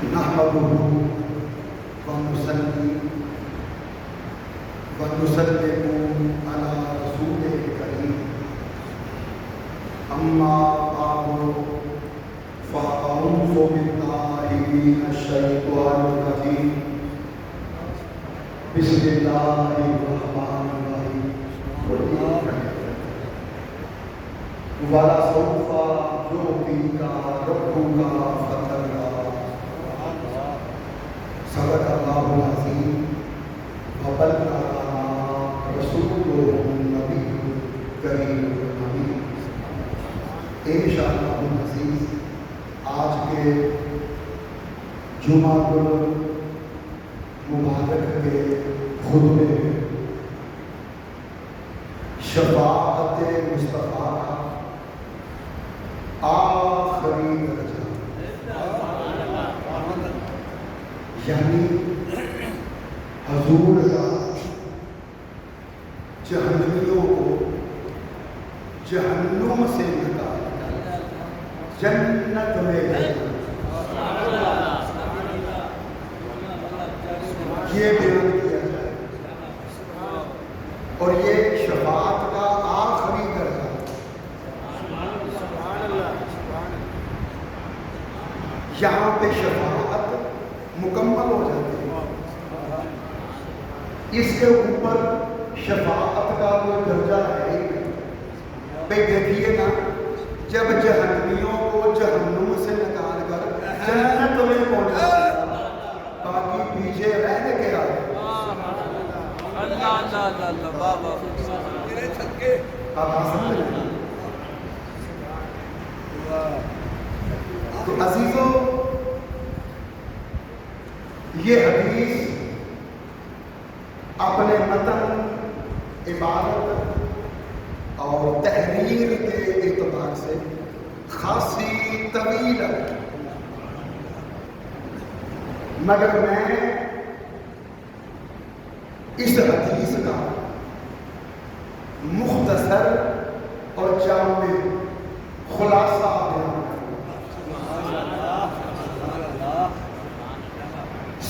نحمده ونصلي ونسلم على رسوله الكريم أما بعد فأعوذ بالله من الشيطان الرجيم بسم الله الرحمن الرحيم وَلَسَوْفَ يُعْطِيكَ رَبُّكَ فَتَرْضَىٰ صدق اللہ العظیم وبلغنا رسولہ النبی الکریم الامین۔ انشاءاللہ العزیز آج کے جمعہ مبارک کے خطبے میں شفاعت مصطفیٰ کا آخری درجہ یعنی حضور کا جہنمیوں کو جہنم سے نکال جنت میں یہ بیان کیا جائے اور یہ شفاعت کا آخری درجہ یہاں پہ شفاعت مکمل ہو جاتی ہے، اس کے اوپر شفاعت کا کوئی درجہ ہے ہی نہیں۔ بھئی دیکھیے نا، جب جہنمیوں کو جہنم سے نکال کر جنت میں پہنچا باقی پیچھے رہ کے آئے۔ تو عزیزو، یہ حدیث اپنے متن، عبارت اور تحریر کے اعتبار سے خاصی طویل ہے، مگر میں اس حدیث کا مختصر اور جامع خلاصہ بیان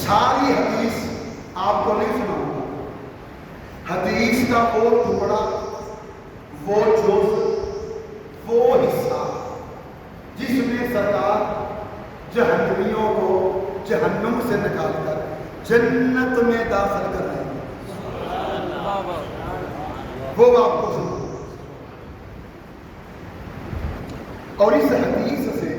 ساری حدیث آپ کو نہیں سناؤں گا۔ حدیث کا وہ ٹکڑا، وہ جز، وہ حصہ جس میں سرکار جہنمیوں کو جہنم سے نکال کر جنت میں داخل کر رہے ہیں، وہ آپ کو سناؤں۔ اور اس حدیث سے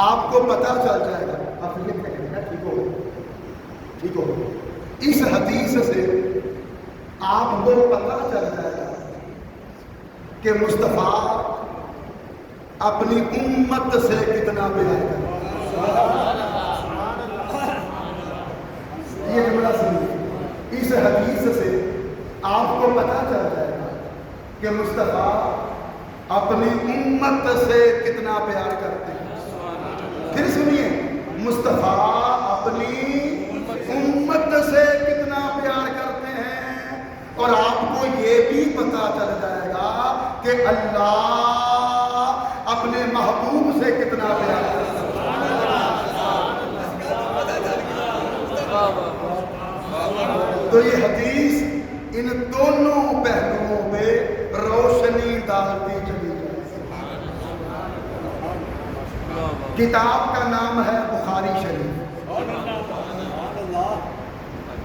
آپ کو پتہ چل جائے گا، آپ لکھ رہے ہیں، ٹھیک ہو، اس حدیث سے آپ کو پتہ چل جائے گا کہ مصطفیٰ اپنی امت سے کتنا پیار کرتا ہے۔ یہ جملہ سنیے، اس حدیث سے آپ کو پتہ چل جائے گا کہ مصطفیٰ اپنی امت سے کتنا پیار کرتے ہیں۔ پھر سنیے، مصطفیٰ اپنی امت سے کتنا پیار کرتے ہیں، اور آپ کو یہ بھی پتہ چل جائے گا کہ اللہ اپنے محبوب سے کتنا پیار کرتے ہیں۔ تو یہ حدیث ان دونوں پہلوؤں پہ روشنی ڈالتی چلی جائے۔ کتاب کا نام ہے بخاری شریف۔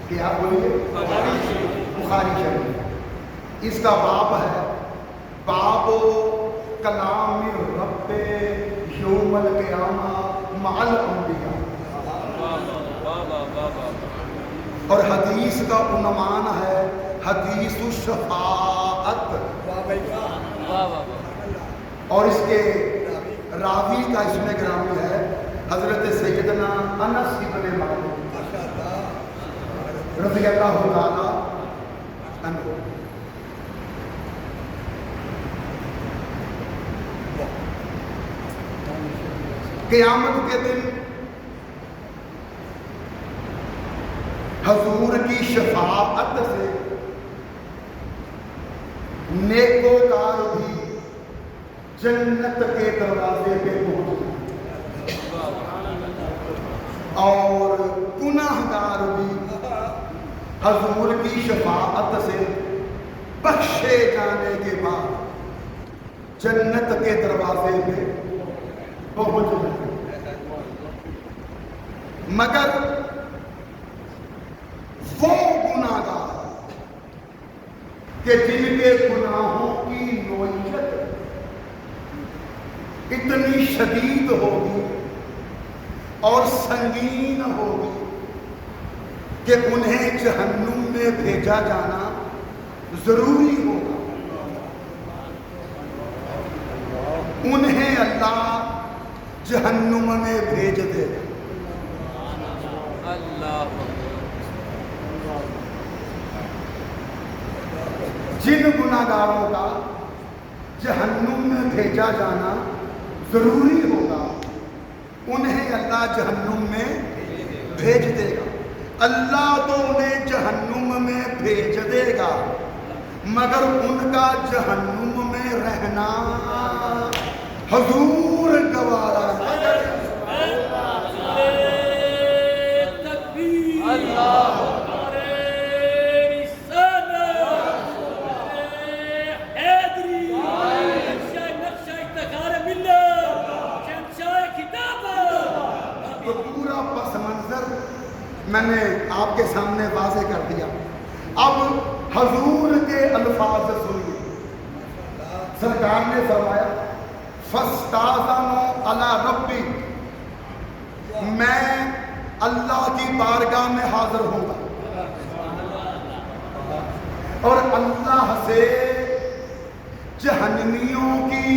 کیا بولیے؟ بخاری شریف۔ اس کا باب ہے باب کلام رب یوم القیامہ مع الانبیاء، اور حدیث کا عنوان ہے حدیث الشفاعت، اور اس کے راوی کا اس میں گرامی ہے حضرت سیدنا انس بن مالک رضی اللہ تعالی عنہ۔ قیامت کے دن حضور کی شفاعت سے نیکوکار بھی جنت کے دروازے پہ پہنچ اور گناہگار بھی حضور کی شفاعت سے بخشے جانے کے بعد جنت کے دروازے میں پہنچ جائیں، مگر وہ گناہگار کہ جن کے گناہوں کی نوعیت اتنی شدید ہوگی اور سنگین ہوگی کہ انہیں جہنم میں بھیجا جانا ضروری ہوگا، انہیں اللہ جہنم میں بھیج دے گا۔ جن گناہگاروں کا جہنم میں بھیجا جانا ضروری ہوگا انہیں اللہ جہنم میں بھیج دے گا۔ اللہ تو انہیں جہنم میں بھیج دے گا، مگر ان کا جہنم میں رہنا حضور گوارا نہ کرے۔ تو پورا پس منظر میں نے آپ کے سامنے واضح کر دیا۔ اب حضور کے الفاظ سنیے۔ سرکار نے فرمایا فَاسْتَأْذَنُوا عَلَىٰ رَبِّي، میں اللہ کی بارگاہ میں حاضر ہوں گا اور اللہ سے جہنمیوں کی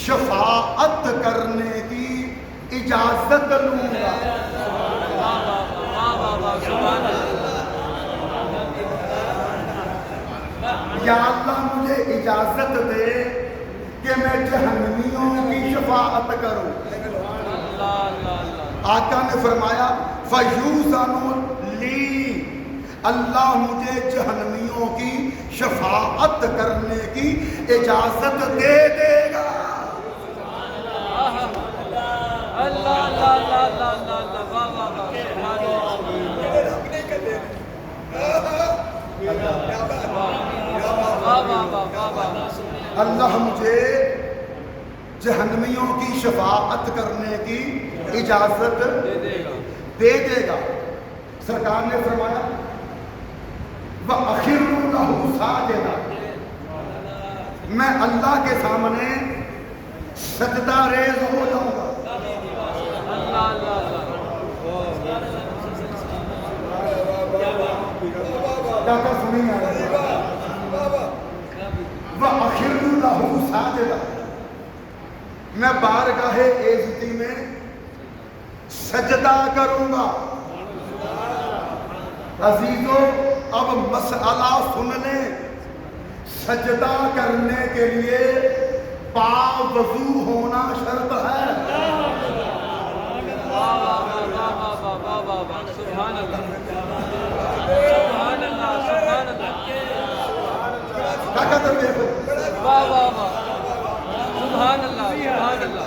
شفاعت کرنے کی اجازت لوں گا۔ یا اللہ مجھے اجازت دے کہ میں جہنمیوں کی شفاعت کروں۔ آقا نے فرمایا فَيُوزَنُ لِي، اللہ مجھے جہنمیوں کی شفاعت کرنے کی اجازت دے دے گا۔ اللہ مجھے جہنمیوں کی شفاعت کرنے کی اجازت دے دے گا۔ سرکار نے فرمایا وَأَخِرُّ لَهُ سَاجِدًا، میں اللہ کے سامنے سجدہ ریز ہو جاؤں گا۔ کیا سنیں گے؟ وَأَخِرُّ لَهُ سَاجِدًا، میں بارگاہ عزتی میں سجدہ کروں گا۔ عزیزو اب مسئلہ سن لیں، سجدہ کرنے کے لیے باوضو ہونا شرط ہے۔ سبحان اللہ، سبحان اللہ، سبحان اللہ، طاقت دیکھو، واہ واہ واہ، سبحان اللہ، سبحان اللہ۔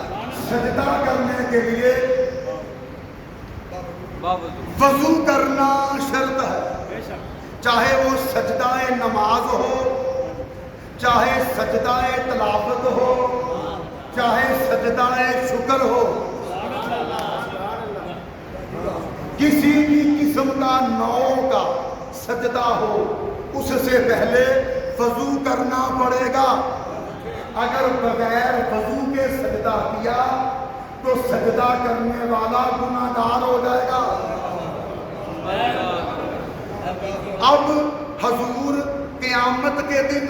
سجدہ کرنے کے لیے وضو کرنا شرط ہے، چاہے وہ سجدہ نماز ہو، چاہے سجدہ تلاوت ہو، چاہے سجدہ شکر ہو، کسی بھی قسم کا نوع کا سجدہ ہو، اس سے پہلے وضو کرنا پڑے گا۔ اگر بغیر وضو کے سجدہ کیا تو سجدہ کرنے والا گناہگار ہو جائے گا۔ اب حضور قیامت کے دن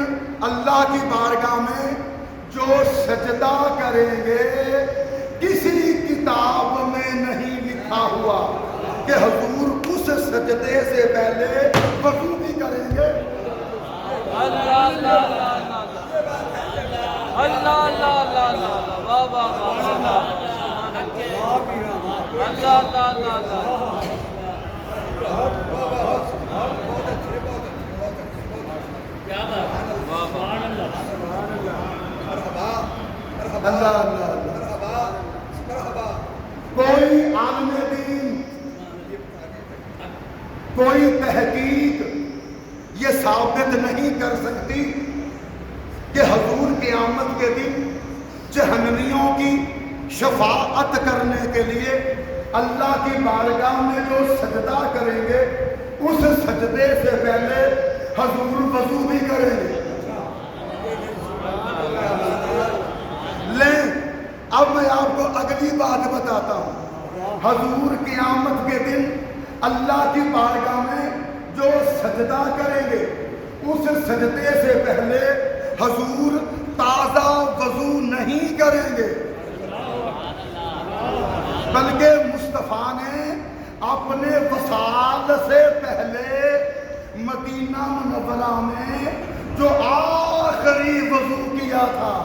اللہ کی بارگاہ میں جو سجدہ کریں گے کسی کتاب میں نہیں لکھا ہوا کہ حضور اس سجدے سے پہلے وضو بھی کریں گے۔ اللہ اللہ اللہ اللہ اللہ اللہ اللہ، واہ واہ واہ، اللہ اللہ اللہ اللہ۔ اللہ اللہ اللہ۔ کوئی عالم دین کوئی تحقیق یہ ثابت نہیں کر سکتی کہ حضور قیامت کے دن جہنمیوں کی شفاعت کرنے کے لیے اللہ کی بارگاہ میں جو سجدہ کریں گے اس سجدے سے پہلے حضور وضو بھی کریں گے. لیں اب میں آپ کو اگلی بات بتاتا ہوں. حضور قیامت کے دن اللہ کی بارگاہ میں جو سجدہ کریں گے اس سجدے سے پہلے حضور تازہ وضو نہیں کریں گے، بلکہ مصطفیٰ نے اپنے وصال سے پہلے مدینہ منورہ میں جو آخری وضو کیا تھا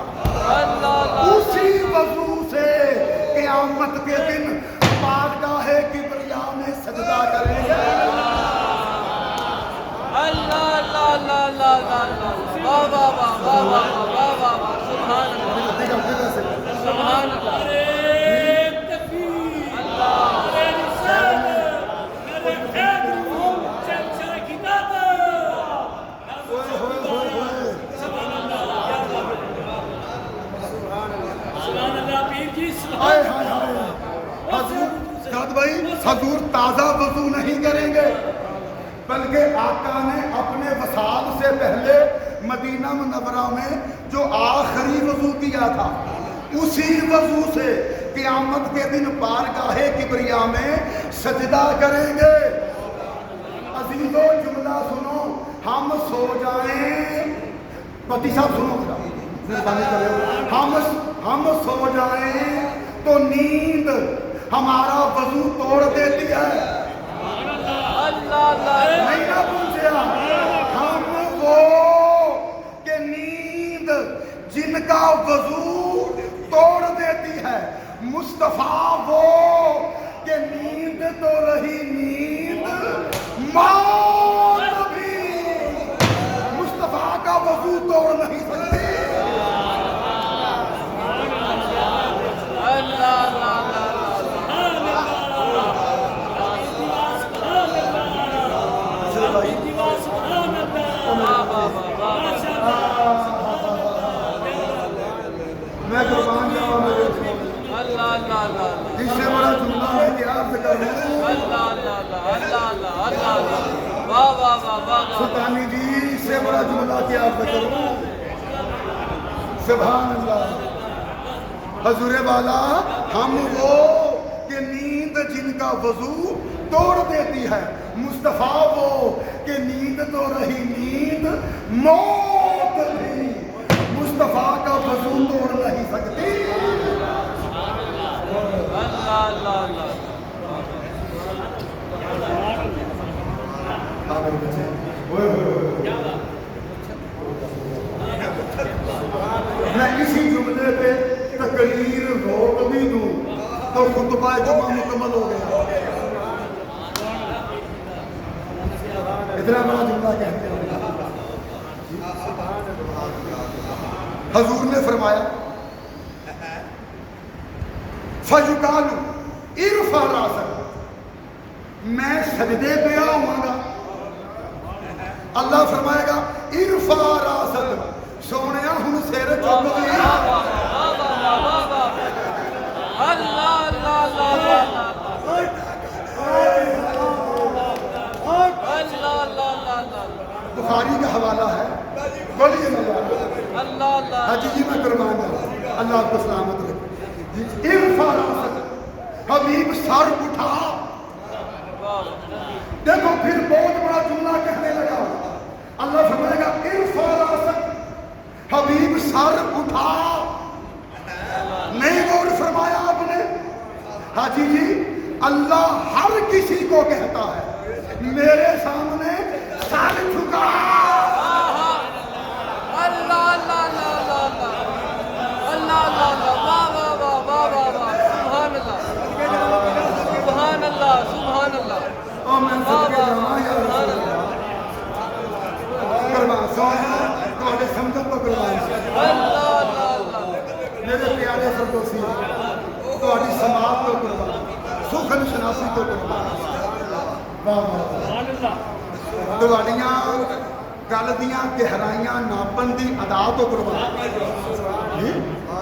اسی وضو سے قیامت کے دن بارگاہ کبریا میں سجدہ کریں گے. اللہ اللہ اللہ اللہ اللہ واہ واہ واہ واہ واہ واہ واہ سبحان اللہ سبحان اللہ. حضور تازہ وضو نہیں کریں گے، بلکہ آقا نے اپنے وصال سے پہلے مدینہ منورہ میں جو آخری وضو کیا تھا اسی وضو سے قیامت کے دن بارگاہ کبریا میں سجدہ کریں گے. عزیزو جملہ سنو، ہم سو جائیں، پتی صاحب سنو، ہم سو جائیں تو نیند ہمارا وضو توڑ دیتی ہے. نہیں نہ پوچھے ہم وہ کہ نیند جن کا وضو توڑ دیتی ہے، مصطفیٰ وہ کہ نیند تو رہی نیند، موت بھی مصطفیٰ کا وضو توڑ نہیں سکتی. میں قربان جاؤں اللہ اللہ اللہ اس سے بڑا جملہ ہے کہ عرض کروں اللہ اللہ اللہ اللہ اللہ واہ واہ واہ واہ. سلطانی جی اس سے بڑا جملہ کہ عرض کروں. سبحان اللہ. حضور والا ہم وہ کہ نیند جن کا وضو توڑ دیتی ہے، مصطفیٰ وہ کہ نیند تو رہی نیند، موت بھی مصطفیٰ کا وضو توڑ نہیں سکتی. اللہ اللہ اللہ میں اسی جملے پہ تقریر روک بھی دوں تو خطبہ جمعہ مکمل ہو گیا. اتنا بڑا جملہ کہتے ہیں. حضور نے فرمایا فَيُقَالُ ارْفَعْ رَأْسَكَ، میں سجدے پہ آؤں گا، اللہ فرمائے گا ارفع راسک، سونیا ہن سر چک گئی. اللہ اللہ اللہ بخاری کا حوالہ ہے، بولیے اللہ اللہ. حاجی جی میں قربان جاؤں، اللہ آپ کو سلامت رکھے. ارفع راسک، حبیب سر اٹھا. دیکھو پھر بہت بڑا جملہ کہنے لگا. اللہ فرمائے گا ارفع راسک، حبیب سر اٹھا. نہیں غور فرمایا آپ نے؟ حاجی جی اللہ ہر کسی کو کہتا ہے میرے سامنے سر جھکا. اللہ اللہ اللہ اللہ اللہ اللہ واہ واہ واہ واہ واہ واہ سبحان اللہ سبحان اللہ سبحان اللہ. اور میں سب کے جمع یا رسول اللہ قربان سوائے تمہارے سمجھن کو قربان. اللہ اللہ اللہ میرے پیارے فردوسی تمہاری سماعت کو قربان، سخن شناسی کو قربان. واہ واہ ਤੁਹਾਡੀਆਂ ਗੱਲ ਦੀਆਂ ਗਹਿਰਾਈਆਂ ਨਾਪਣ ਦੀ ਅਦਾ ਤੋਂ ਕੁਰਬਾਨ।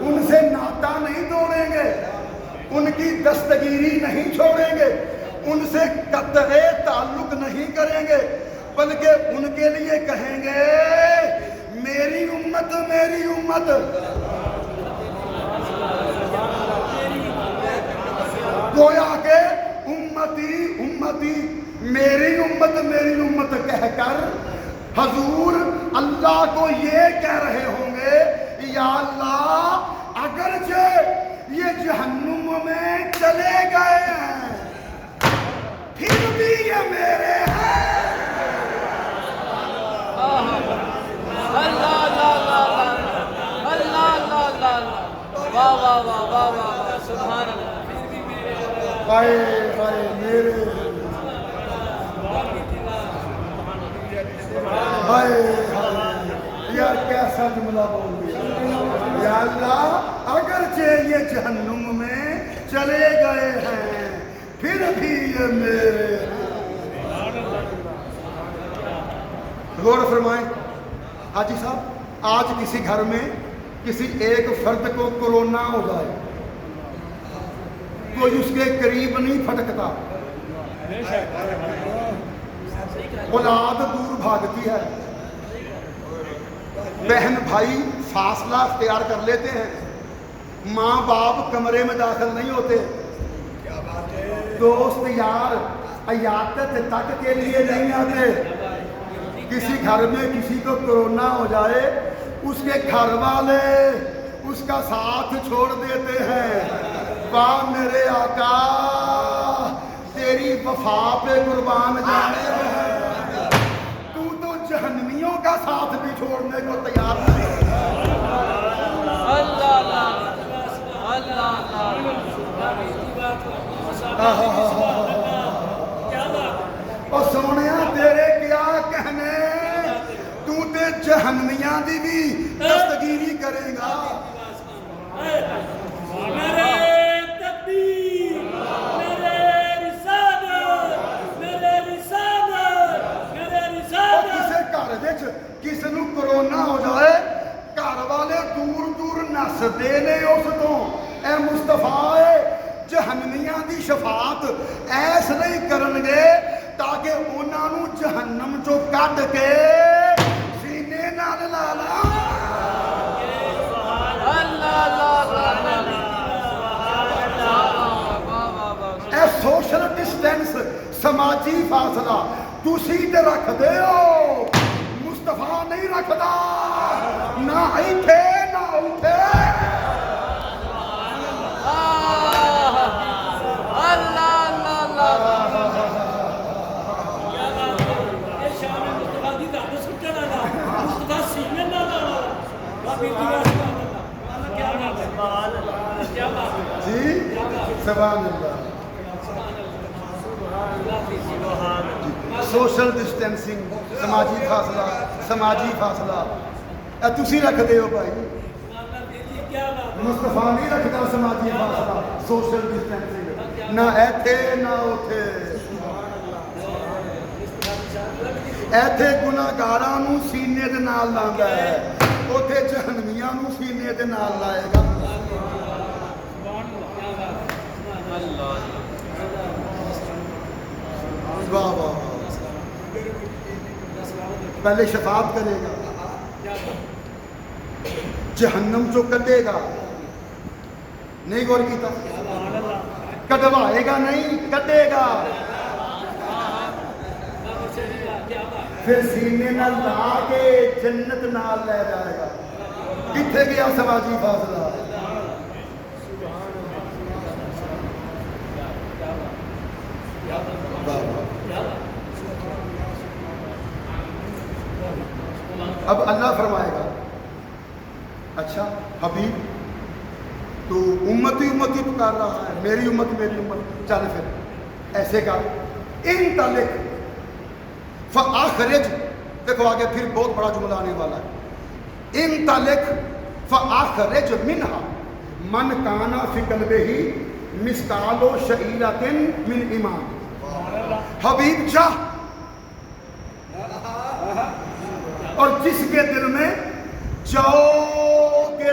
ان سے ناتا نہیں توڑیں گے، ان کی دستگیری نہیں چھوڑیں گے، ان سے قطع تعلق نہیں کریں گے، بلکہ ان کے لیے کہیں گے میری امت میری امت۔ گویا کہ امتی امتی میری امت کہہ کر حضور اللہ کو یہ کہہ رہے ہوں گے یا اللہ اگرچہ یہ جہنم میں چلے گئے ہیں پھر بھی یہ میرے ہیں۔ اللہ اللہ اللہ اللہ اللہ اللہ واہ واہ واہ واہ واہ سبحان اللہ۔ ہائے ہائے میرے، ہائے ہائے یار کیسا جملہ بول دیا، یا اللہ اگرچہ یہ جہنم میں چلے گئے ہیں پھر بھی یہ میرے۔ غور فرمائیں حاجی صاحب، آج کسی گھر میں کسی ایک فرد کو کورونا ہو جائے، کوئی اس کے قریب نہیں پھٹکتا، اولاد دور بھاگتی ہے، بہن بھائی فاصلہ اختیار کر لیتے ہیں، ماں باپ کمرے میں داخل نہیں ہوتے، دوست یار عیادت تک کے لیے نہیں آتے۔ کسی گھر میں کسی کو کورونا ہو جائے، اس کے گھر والے اس کا ساتھ چھوڑ دیتے ہیں۔ واہ میرے آقا تیری وفا پہ قربان جانے ہیں، تو جہنمیوں کا ساتھ بھی چھوڑنے کو تیار نہیں۔ اللہ اللہ اور سونیا تیرے کیا کہنے، تو تے جہنمیاں دی بھی دستگیری کرے گا۔ کسی نو کرونا ہو جائے گھر والے دور دور نس دے نے اس تو، اے مصطفیٰ جہنمیاں دی شفاعت ایس نہیں کرن گے تاکہ انہاں نو جہنم چو کٹ کے سینے نال لا لا۔ اے سوشل ڈسٹینس سماجی فاصلہ تسی تے رکھ دے ہو، مصطفیٰ نہیں رکھدا، نہ ایتھے نہ اوتھے۔ جی سبحان اللہ۔ سوشل ڈسٹینسنگ سماجی فاصلہ اے تسی رکھ دے ہو بھائی، مصطفیٰ نہیں رکھتا سماجی فاصلہ سوشل ڈسٹینسنگ، نہ ایتھے نہ اوتھے۔ ایتھے گناہگاراں نو سینے دے نال لاندا ہے، اوتھے جہنمیاں نو سینے دے نال لائے گا۔ واہ واہ، پہلے شفاعت کرے گا، جہنم جو کٹے گا، نہیں غور کیتا، کٹوائے گا نہیں کٹے گا، پھر سینے نہ لا کے جنت نال لے جائے گا۔ کتنے گیا سماجی فاصلہ؟ اب اللہ فرمائے گا اچھا حبیب تو امتی امتی پکار رہا ہے، میری امت چل پھر ایسے کر انطلق فاخرج، دیکھو آگے پھر بہت بڑا جملہ آنے والا ہے، انطلق فاخرج منہا من کانا فی قلبہ مثقال شعیرۃ من ایمان۔ حبیب چاہ اور جس کے دل میں جو کے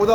ਉਹਦਾ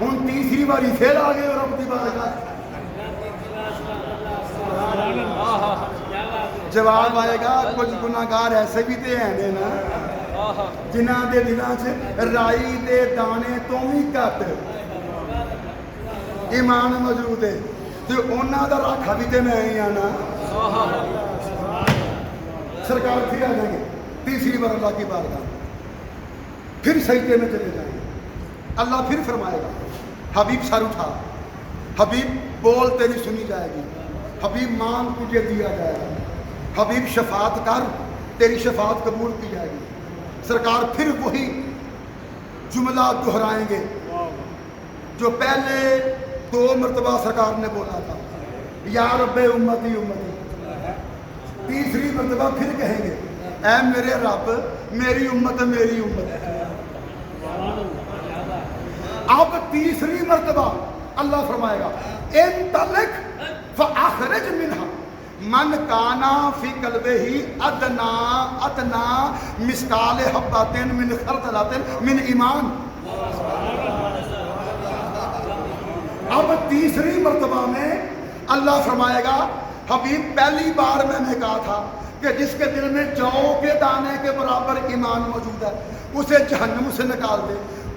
ہوں تیسری باری پھر آ گئے رب کی بارگاہ جواب آئے گا کچھ گناہگار ایسے بھی تے ہیں نا جنہاں دے دلاں چ رائی دے دانے تو بھی گھٹ ایمان موجود ہے تے انہاں دا راکھا بھی تے میں ہی ہاں نا سرکار پھر آ جائیں گے تیسری بار اللہ کی بارگاہ پھر سجدے میں چلے جائیں گے اللہ پھر فرمائے گا حبیب سر اٹھا حبیب بول تیری سنی جائے گی حبیب مانگ تجھے دیا جائے گا حبیب شفاعت کر تیری شفاعت قبول کی جائے گی سرکار پھر وہی جملہ دہرائیں گے جو پہلے 2 مرتبہ سرکار نے بولا تھا یا رب امتی امتی تیسری مرتبہ پھر کہیں گے اے میرے رب میری امت میری امت اب تیسری مرتبہ اللہ فرمائے گا انطلق فاخرج منها من کانا فی قلبہ ادنا مثقال حبۃ من خردلۃ من ایمان اب تیسری مرتبہ میں اللہ فرمائے گا حبیب پہلی بار میں نے کہا تھا کہ جس کے دل میں جو کے دانے کے برابر ایمان موجود ہے اسے جہنم سے نکال دے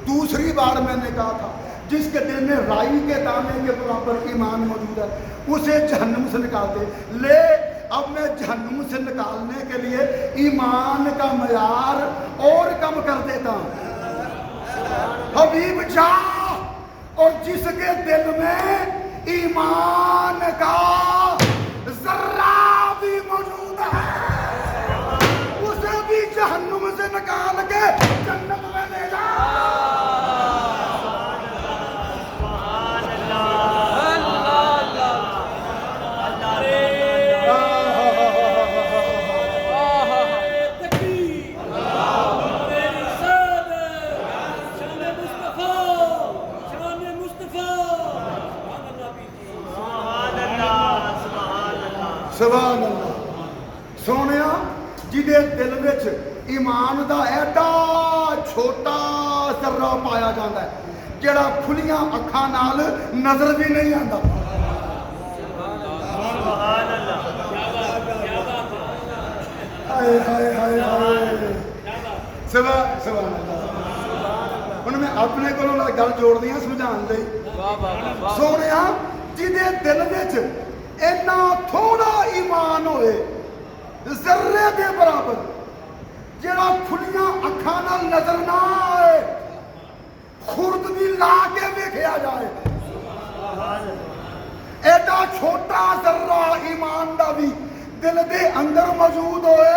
دوسری بار میں نے کہا تھا جس کے دل میں رائی کے دانے کے برابر ایمان موجود ہے اسے جہنم سے نکال دے لے اب میں جہنم سے نکالنے کے لیے ایمان کا معیار اور کم کر دیتا ہوں حبیب جا اور جس کے دل میں ایمان کا ذرہ بھی موجود ہے اسے بھی جہنم سے نکال کے جنت میں لے جا سبحان اللہ سونیا جدے دل وچ ایمان دا ایڈا چھوٹا ذرہ پایا جاتا ہے جڑا کھلیاں اکھاں نال نظر بھی نہیں آندا سبحان اللہ ہائے ہائے ہائے ہائے سبحان اللہ ہن میں اپنے کولوں گل جوڑ دیاں سمجھان لئی سونیا جدے دل وچ اینا تھوڑا ایمان ہوئے ذرے دے برابر جڑا کھلیاں اکھاں نال نظر نہ آئے خرد بھی لا کے ویکھیا جائے ایڈا چھوٹا ذرہ ایمان دا بھی دل دے اندر موجود ہوئے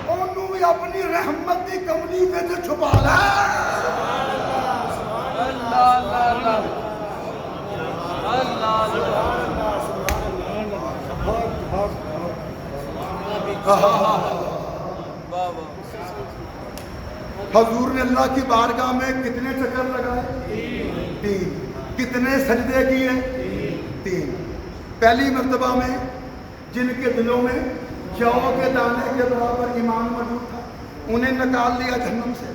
انہوں بھی اپنی رحمت دی کملی وچ چھپا لے اللہ اللہ اللہ حضور نے اللہ کی بارگاہ میں کتنے چکر لگائے 3 کتنے سجدے کیے 3 پہلی مرتبہ میں جن کے دلوں میں جو کے دانے کے برابر ایمان موجود تھا انہیں نکال لیا جہنم سے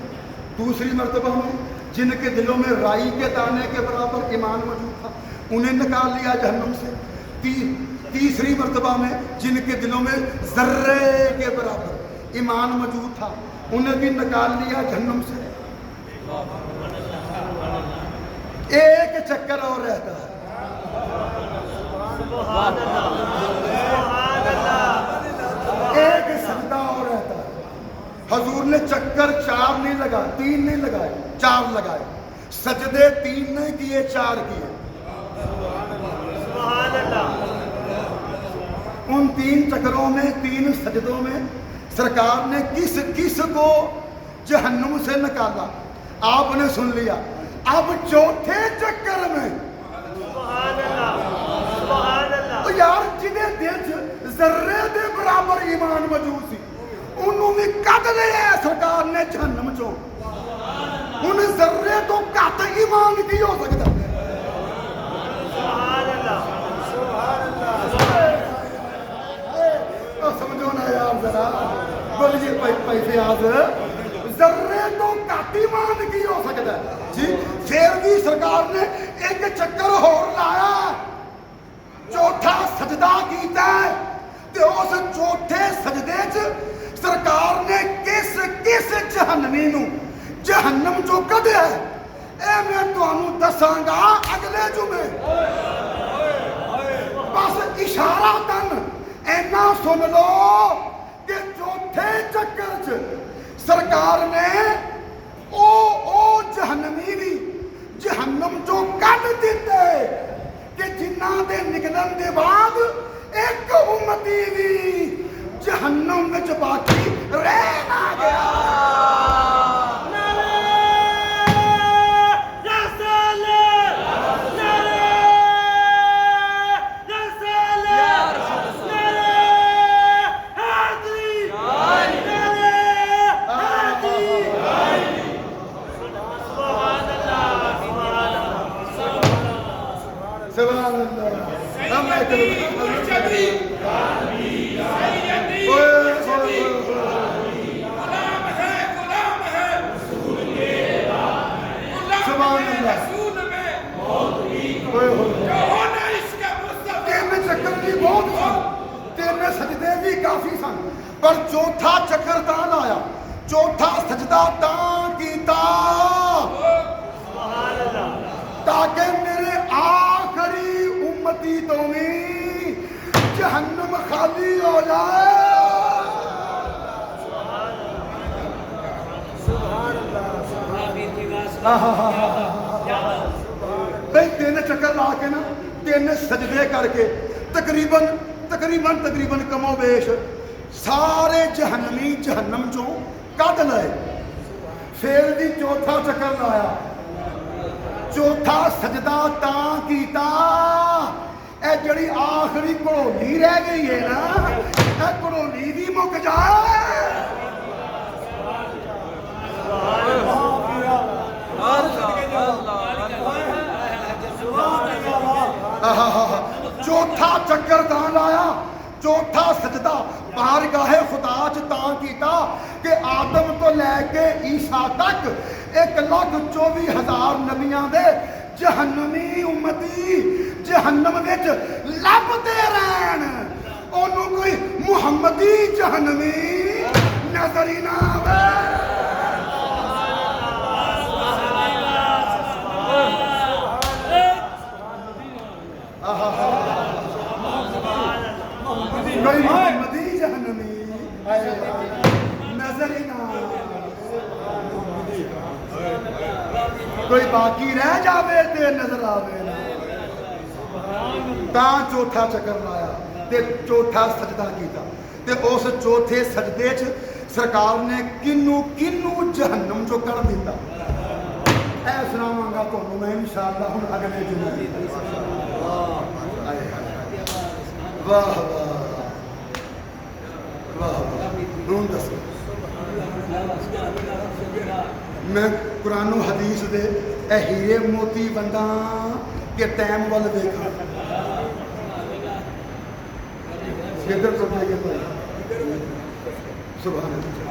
دوسری مرتبہ میں جن کے دلوں میں رائی کے دانے کے برابر ایمان موجود تھا انہیں نکال لیا جہنم سے تیسری مرتبہ میں جن کے دلوں میں ذرے کے برابر ایمان موجود تھا انہیں بھی نکال لیا جہنم سے ایک چکر اور رہتا ہے ایک سجدہ اور رہتا ہے حضور نے چکر 4 نہیں لگائے 3 نہیں لگائے 4 لگائے سجدے 3 نہیں کیے 4 کیے ان 3 چکروں میں 3 سجدوں میں سرکار نے کس کو جہنم سے نکالا آپ نے سن لیا اب چوتھے چکر میں یار جنہیں دل ذرے دے برابر ایمان موجود سی انہوں بھی کٹ لیا سرکار نے جہنم چوں ان ذرے تو کٹ ایمان کی ہو سکتا سمجھو نا یار ذرا بولیے پیسے آج ذرے تو گھٹ ایمان کی ہو سکتا ہے جی پھر بھی سرکار نے ایک چکر ہور لایا چوتھا سجدہ کیتا ہے تے اس چوتھے سجدے چ سرکار نے کس جہنمی نو جہنم چو کڈیا ہے اے میں تانوں دساں گا اگلے جمعے بس اشارہ تن اینا سن لو کہ چوتھے چکر چ سرکار نے او جہنمی بھی جہنم جو کٹ دیتے کہ جنہ دے نکلن دے بعد ایک امتی بھی جہنم وچ باقی رہ نہ گیا سجدے بھی کافی سن پر چوتھا چکر تاں لایا چوتھا سجدہ تاں کیتا تاکہ میرے آخری امتی تو بھی جہنم خالی ہو جائے بھئی 3 چکر لا کے نا 3 سجدے کر کے تقریباً کم و بیش سارے جہنمی جہنم چوں کٹ لائے پھر بھی چوتھا چکر لایا چوتھا سجدہ تاں کیتا اے جڑی آخری کڑولی رہ گئی ہے نا اے کڑولی بھی مک جائے چوتھا چکر تاں لایا چوتھا سجدہ بارگاہ خدا چ تاں کیتا کہ آدم تو لے کے عیسیٰ تک 1,24,000 نبیاں دے جہنمی امتی جہنم وچ لبدے رہن اونوں کوئی محمدی جہنمی نظر ہی نہ آوے کوئی محمدی جہنمی نظر ہی نہ کوئی باقی رہ جاوے تے نظر آوے تاں چوتھا چکر لایا تے چوتھا سجدہ کیتا تے اس چوتھے سجدے چ سرکار نے کنو جہنم چو کر دیتا اے سناواں گا تانوں میں انشاءاللہ ہن اگلے جمعے واہ ہوں دسو میں قرآن و حدیث دے اے ہیرے موتی بندہ کہ ٹائم وال دیکھا کدھر تو جائیے سبحان اللہ